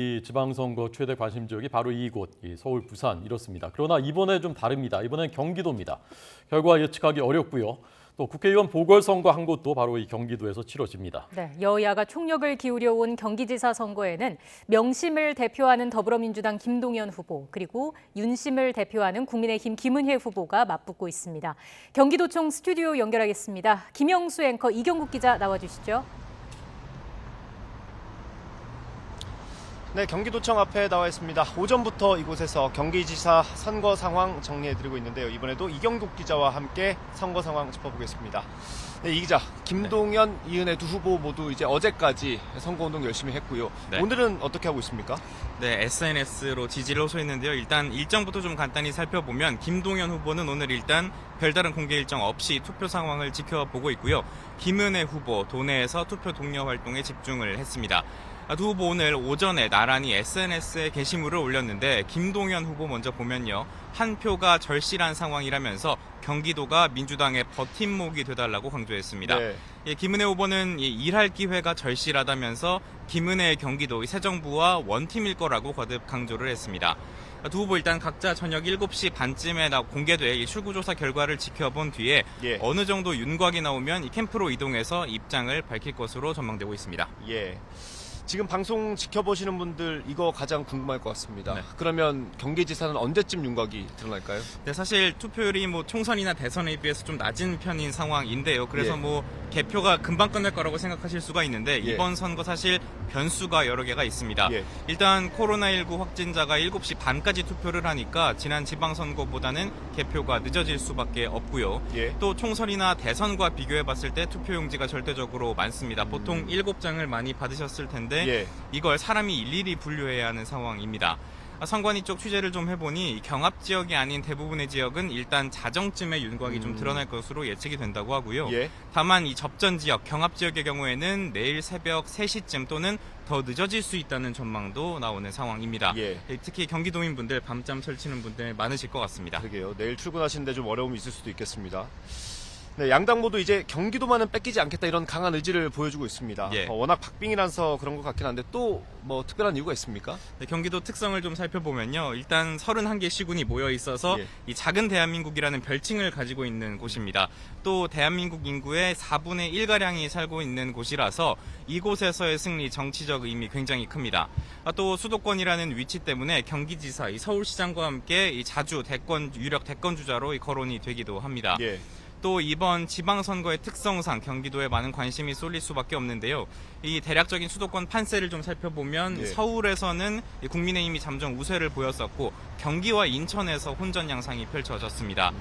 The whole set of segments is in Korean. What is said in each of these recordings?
이 지방선거 최대 관심 지역이 바로 이곳, 서울, 부산 이렇습니다. 그러나 이번에 좀 다릅니다. 이번엔 경기도입니다. 결과 예측하기 어렵고요. 또 국회의원 보궐선거 한 곳도 바로 이 경기도에서 치러집니다. 네, 여야가 총력을 기울여 온 경기지사 선거에는 명심을 대표하는 더불어민주당 김동연 후보, 그리고 윤심을 대표하는 국민의힘 김은혜 후보가 맞붙고 있습니다. 경기도청 스튜디오 연결하겠습니다. 김영수 앵커, 이경국 기자 나와주시죠. 네, 경기도청 앞에 나와 있습니다. 오전부터 이곳에서 경기지사 선거 상황 정리해드리고 있는데요. 이번에도 이경국 기자와 함께 선거 상황 짚어보겠습니다. 네, 이 기자, 김동연, 이은혜 두 후보 모두 이제 어제까지 선거운동 열심히 했고요. 네. 오늘은 어떻게 하고 있습니까? 네, SNS로 지지를 호소했는데요. 일단 일정부터 좀 간단히 살펴보면 김동연 후보는 오늘 일단 별다른 공개 일정 없이 투표 상황을 지켜보고 있고요. 김은혜 후보 도내에서 투표 독려 활동에 집중을 했습니다. 두 후보 오늘 오전에 나란히 SNS에 게시물을 올렸는데 김동연 후보 먼저 보면요. 한 표가 절실한 상황이라면서 경기도가 민주당의 버팀목이 되달라고 강조했습니다. 네. 김은혜 후보는 일할 기회가 절실하다면서 김은혜의 경기도 새 정부와 원팀일 거라고 거듭 강조를 했습니다. 두 후보 일단 각자 저녁 7시 반쯤에 공개될 출구조사 결과를 지켜본 뒤에 어느 정도 윤곽이 나오면 이 캠프로 이동해서 입장을 밝힐 것으로 전망되고 있습니다. 예. 지금 방송 지켜보시는 분들 이거 가장 궁금할 것 같습니다. 네. 그러면 경기지사는 언제쯤 윤곽이 드러날까요? 네, 사실 투표율이 총선이나 대선에 비해서 좀 낮은 편인 상황인데요. 그래서 개표가 금방 끝날 거라고 생각하실 수가 있는데 이번 선거 사실 변수가 여러 개가 있습니다. 일단 코로나19 확진자가 7시 반까지 투표를 하니까 지난 지방선거보다는 개표가 늦어질 수밖에 없고요. 또 총선이나 대선과 비교해 봤을 때 투표용지가 절대적으로 많습니다. 보통 7장을 많이 받으셨을 텐데 이걸 사람이 일일이 분류해야 하는 상황입니다. 선관위 쪽 취재를 좀 해보니 경합 지역이 아닌 대부분의 지역은 일단 자정쯤에 윤곽이 좀 드러날 것으로 예측이 된다고 하고요. 다만 이 접전 지역, 경합 지역의 경우에는 내일 새벽 3시쯤 또는 더 늦어질 수 있다는 전망도 나오는 상황입니다. 특히 경기도민분들 밤잠 설치는 분들 많으실 것 같습니다. 그러게요. 내일 출근하시는데 좀 어려움이 있을 수도 있겠습니다. 네, 양당 모두 이제 경기도만은 뺏기지 않겠다 이런 강한 의지를 보여주고 있습니다. 워낙 박빙이라서 그런 것 같긴 한데 또 뭐 특별한 이유가 있습니까? 네, 경기도 특성을 좀 살펴보면요. 일단 31개 시군이 모여 있어서 이 작은 대한민국이라는 별칭을 가지고 있는 곳입니다. 또 대한민국 인구의 4분의 1가량이 살고 있는 곳이라서 이곳에서의 승리 정치적 의미 굉장히 큽니다. 또 수도권이라는 위치 때문에 경기지사, 이 서울시장과 함께 이 자주 유력 대권 주자로 거론이 되기도 합니다. 또 이번 지방선거의 특성상 경기도에 많은 관심이 쏠릴 수밖에 없는데요. 이 대략적인 수도권 판세를 좀 살펴보면 서울에서는 국민의힘이 잠정 우세를 보였었고 경기와 인천에서 혼전 양상이 펼쳐졌습니다.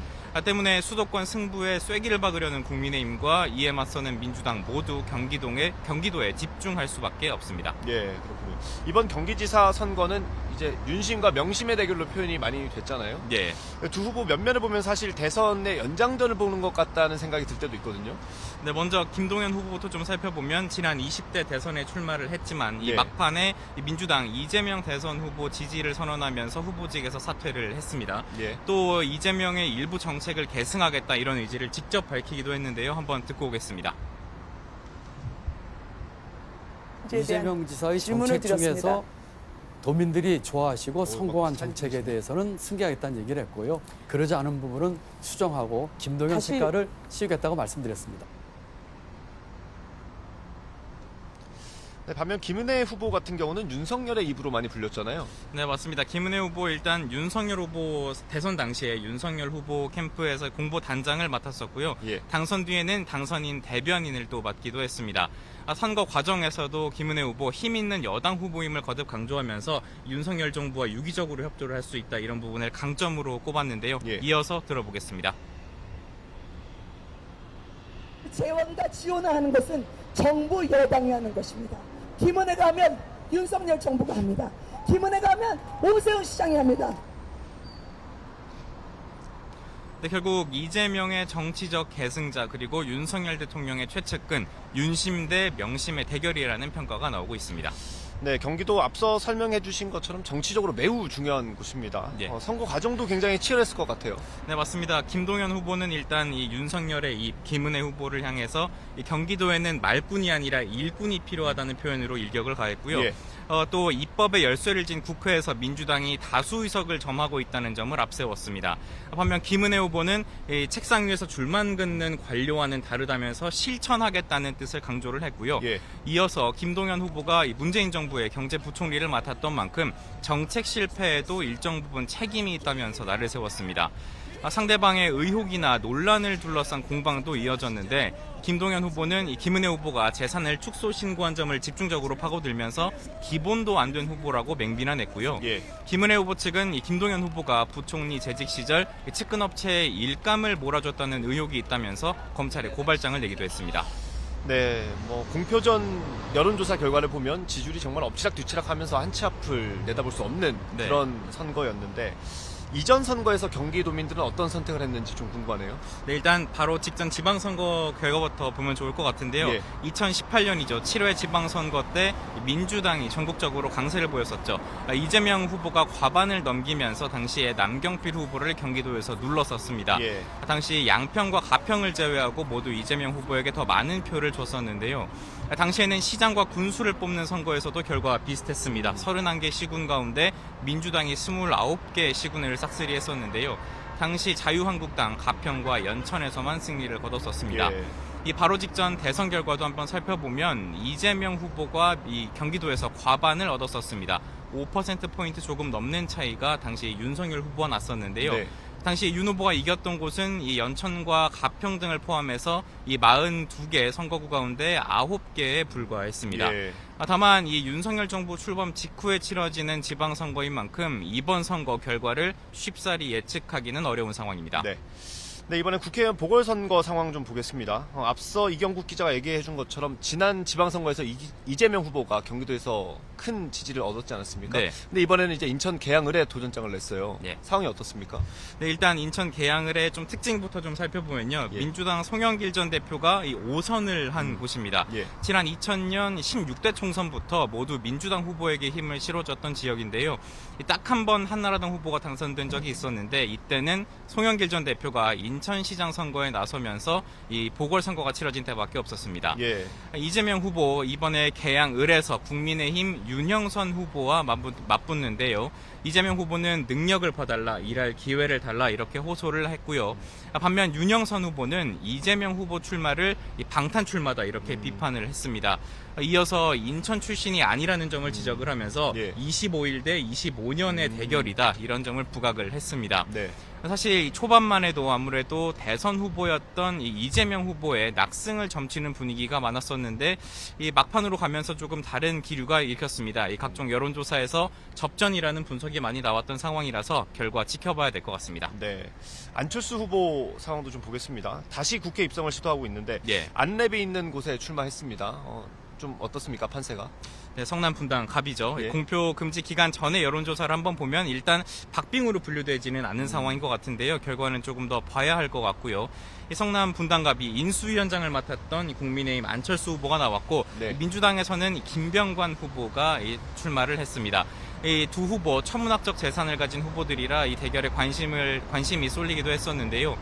때문에 수도권 승부에 쐐기를 박으려는 국민의힘과 이에 맞서는 민주당 모두 경기도에 집중할 수밖에 없습니다. 그렇군요. 이번 경기지사 선거는 이제 윤심과 명심의 대결로 표현이 많이 됐잖아요. 두 후보 면면을 보면 사실 대선의 연장전을 보는 것 같다는 생각이 들 때도 있거든요. 네, 먼저 김동연 후보부터 좀 살펴보면 지난 20대 대선에 출마를 했지만 이 막판에 민주당 이재명 대선 후보 지지를 선언하면서 후보직에서 사퇴를 했습니다. 또 이재명의 일부 정책을 계승하겠다 이런 의지를 직접 밝히기도 했는데요. 한번 듣고 오겠습니다. 이재명 지사의 정책 중에서 도민들이 좋아하시고 성공한 정책에 대해서는 승계하겠다는 얘기를 했고요. 그러지 않은 부분은 수정하고 김동연 색깔을 씌우겠다고 말씀드렸습니다. 네, 반면 김은혜 후보 같은 경우는 윤석열의 입으로 많이 불렸잖아요. 네, 맞습니다. 김은혜 후보 일단 윤석열 후보 대선 당시에 윤석열 후보 캠프에서 공보 단장을 맡았었고요. 당선 뒤에는 당선인 대변인을 또 맡기도 했습니다. 선거 과정에서도 김은혜 후보 힘 있는 여당 후보임을 거듭 강조하면서 윤석열 정부와 유기적으로 협조를 할 수 있다 이런 부분을 강점으로 꼽았는데요. 이어서 들어보겠습니다. 재원과 지원을 하는 것은 정부 여당이 하는 것입니다. 김은혜가 하면 윤석열 정부가 합니다. 김은혜가 하면 오세훈 시장이 합니다. 네, 결국 이재명의 정치적 계승자 그리고 윤석열 대통령의 최측근 윤심 대 명심의 대결이라는 평가가 나오고 있습니다. 네, 경기도 앞서 설명해 주신 것처럼 정치적으로 매우 중요한 곳입니다. 선거 과정도 굉장히 치열했을 것 같아요. 네, 맞습니다. 김동연 후보는 일단 이 윤석열의 이 김은혜 후보를 향해서 이 경기도에는 말꾼이 아니라 일꾼이 필요하다는 표현으로 일격을 가했고요. 또 입법의 열쇠를 쥔 국회에서 민주당이 다수 의석을 점하고 있다는 점을 앞세웠습니다. 반면 김은혜 후보는 책상 위에서 줄만 긋는 관료와는 다르다면서 실천하겠다는 뜻을 강조를 했고요. 이어서 김동연 후보가 문재인 정부의 경제부총리를 맡았던 만큼 정책 실패에도 일정 부분 책임이 있다면서 날을 세웠습니다. 상대방의 의혹이나 논란을 둘러싼 공방도 이어졌는데 김동연 후보는 김은혜 후보가 재산을 축소 신고한 점을 집중적으로 파고들면서 기본도 안 된 후보라고 맹비난했고요. 김은혜 후보 측은 김동연 후보가 부총리 재직 시절 측근업체에 일감을 몰아줬다는 의혹이 있다면서 검찰에 고발장을 내기도 했습니다. 네, 공표전 여론조사 결과를 보면 지지율이 정말 엎치락뒤치락하면서 한치 앞을 내다볼 수 없는 그런 선거였는데 이전 선거에서 경기도민들은 어떤 선택을 했는지 좀 궁금하네요. 네, 일단 바로 직전 지방선거 결과부터 보면 좋을 것 같은데요. 2018년이죠. 7회 지방선거 때 민주당이 전국적으로 강세를 보였었죠. 이재명 후보가 과반을 넘기면서 당시에 남경필 후보를 경기도에서 눌러섰습니다. 당시 양평과 가평을 제외하고 모두 이재명 후보에게 더 많은 표를 줬었는데요. 당시에는 시장과 군수를 뽑는 선거에서도 결과가 비슷했습니다. 31개 시군 가운데 민주당이 29개 시군을 싹쓸이했었는데요. 당시 자유한국당 가평과 연천에서만 승리를 거뒀었습니다. 이 바로 직전 대선 결과도 한번 살펴보면 이재명 후보가 이 경기도에서 과반을 얻었었습니다. 5%포인트 조금 넘는 차이가 당시 윤석열 후보와 났었는데요. 당시 윤 후보가 이겼던 곳은 이 연천과 가평 등을 포함해서 이 42개 선거구 가운데 9개에 불과했습니다. 다만 이 윤석열 정부 출범 직후에 치러지는 지방선거인 만큼 이번 선거 결과를 쉽사리 예측하기는 어려운 상황입니다. 네, 이번에 국회의원 보궐선거 상황 좀 보겠습니다. 앞서 이경국 기자가 얘기해준 것처럼 지난 지방선거에서 이재명 후보가 경기도에서 큰 지지를 얻었지 않았습니까? 근데 이번에는 이제 인천 계양을에 도전장을 냈어요. 상황이 어떻습니까? 네, 일단 인천 계양을의 좀 특징부터 좀 살펴보면요. 민주당 송영길 전 대표가 이 5선을 한 곳입니다. 지난 2000년 16대 총선부터 모두 민주당 후보에게 힘을 실어줬던 지역인데요. 딱 한 번 한나라당 후보가 당선된 적이 있었는데 이때는 송영길 전 대표가 인천시장 선거에 나서면서 이 보궐선거가 치러진 때밖에 없었습니다. 이재명 후보 이번에 계양을에서 국민의힘 윤영선 후보와 맞붙는데요. 이재명 후보는 능력을 봐달라, 일할 기회를 달라 이렇게 호소를 했고요. 반면 윤영선 후보는 이재명 후보 출마를 방탄 출마다 이렇게 비판을 했습니다. 이어서 인천 출신이 아니라는 점을 지적을 하면서 25일 대 25년의 대결이다 이런 점을 부각을 했습니다. 사실 초반만 해도 아무래도 대선 후보였던 이재명 후보의 낙승을 점치는 분위기가 많았었는데 이 막판으로 가면서 조금 다른 기류가 읽혔습니다. 이 각종 여론조사에서 접전이라는 분석이 많이 나왔던 상황이라서 결과 지켜봐야 될 것 같습니다. 안철수 후보 상황도 좀 보겠습니다. 다시 국회 입성을 시도하고 있는데 안랩이 있는 곳에 출마했습니다. 좀 어떻습니까, 판세가? 네, 성남 분당 갑이죠. 공표 금지 기간 전에 여론조사를 한번 보면 일단 박빙으로 분류되지는 않은 상황인 것 같은데요. 결과는 조금 더 봐야 할 것 같고요. 이 성남 분당갑이 인수위원장을 맡았던 국민의힘 안철수 후보가 나왔고 민주당에서는 김병관 후보가 출마를 했습니다. 이 두 후보 천문학적 재산을 가진 후보들이라 이 대결에 관심이 쏠리기도 했었는데요.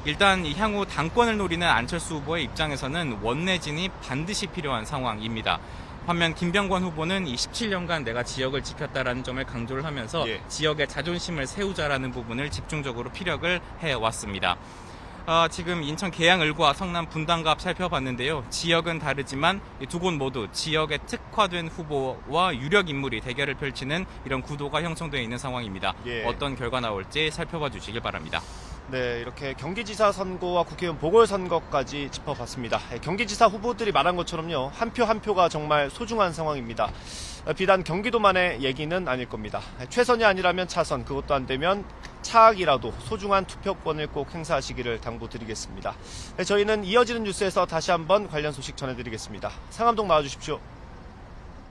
일단 향후 당권을 노리는 안철수 후보의 입장에서는 원내진이 반드시 필요한 상황입니다. 반면 김병관 후보는 이 17년간 내가 지역을 지켰다라는 점을 강조를 하면서 지역의 자존심을 세우자라는 부분을 집중적으로 피력을 해왔습니다. 지금 인천 계양을과 성남 분당갑 살펴봤는데요. 지역은 다르지만 두 곳 모두 지역에 특화된 후보와 유력 인물이 대결을 펼치는 이런 구도가 형성되어 있는 상황입니다. 어떤 결과 나올지 살펴봐 주시길 바랍니다. 네, 이렇게 경기지사 선거와 국회의원 보궐선거까지 짚어봤습니다. 경기지사 후보들이 말한 것처럼요, 한 표 한 표가 정말 소중한 상황입니다. 비단 경기도만의 얘기는 아닐 겁니다. 최선이 아니라면 차선, 그것도 안 되면 차악이라도 소중한 투표권을 꼭 행사하시기를 당부드리겠습니다. 저희는 이어지는 뉴스에서 다시 한번 관련 소식 전해드리겠습니다. 상암동 나와주십시오.